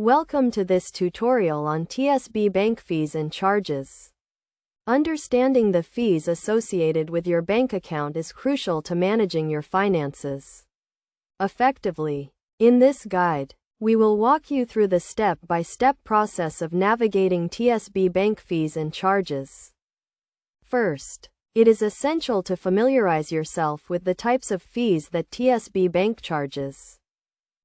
Welcome to this tutorial on TSB Bank fees and charges. Understanding the fees associated with your bank account is crucial to managing your finances effectively. In this guide, we will walk you through the step-by-step process of navigating TSB Bank fees and charges. First, it is essential to familiarize yourself with the types of fees that TSB Bank charges.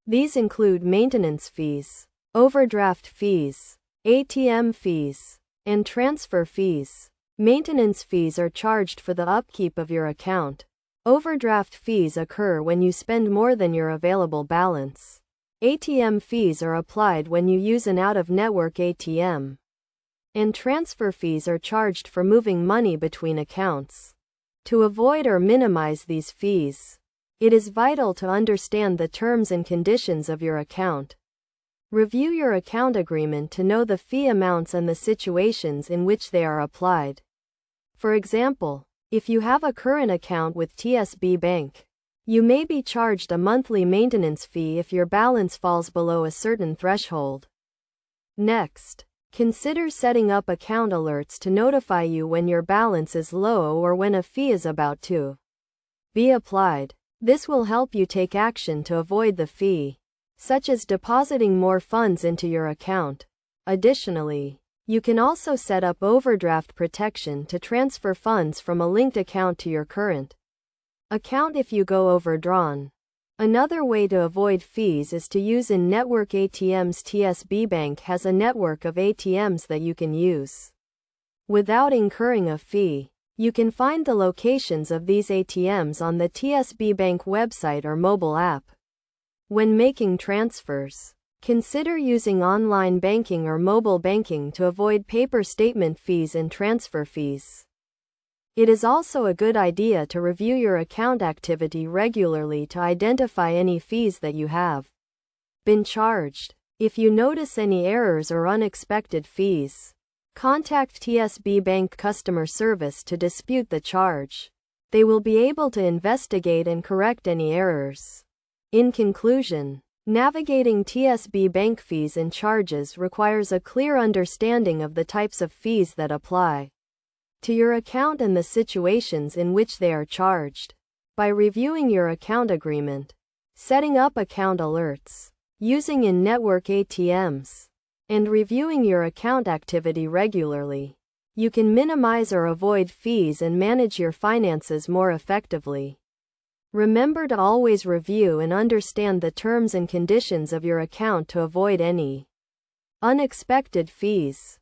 These include maintenance fees, overdraft fees, ATM fees, and transfer fees. Maintenance fees are charged for the upkeep of your account. Overdraft fees occur when you spend more than your available balance. ATM fees are applied when you use an out-of-network ATM. And transfer fees are charged for moving money between accounts. To avoid or minimize these fees, it is vital to understand the terms and conditions of your account. Review your account agreement to know the fee amounts and the situations in which they are applied. For example, if you have a current account with TSB Bank, you may be charged a monthly maintenance fee if your balance falls below a certain threshold. Next, consider setting up account alerts to notify you when your balance is low or when a fee is about to be applied. This will help you take action to avoid the fee, such as depositing more funds into your account. Additionally, you can also set up overdraft protection to transfer funds from a linked account to your current account if you go overdrawn. Another way to avoid fees is to use in-network ATMs. TSB Bank has a network of ATMs that you can use without incurring a fee. You can find the locations of these ATMs on the TSB Bank website or mobile app. When making transfers, consider using online banking or mobile banking to avoid paper statement fees and transfer fees. It is also a good idea to review your account activity regularly to identify any fees that you have been charged. If you notice any errors or unexpected fees, contact TSB Bank customer service to dispute the charge. They will be able to investigate and correct any errors. In conclusion, navigating TSB Bank fees and charges requires a clear understanding of the types of fees that apply to your account and the situations in which they are charged. By reviewing your account agreement, setting up account alerts, using in-network ATMs, and reviewing your account activity regularly, you can minimize or avoid fees and manage your finances more effectively. Remember to always review and understand the terms and conditions of your account to avoid any unexpected fees.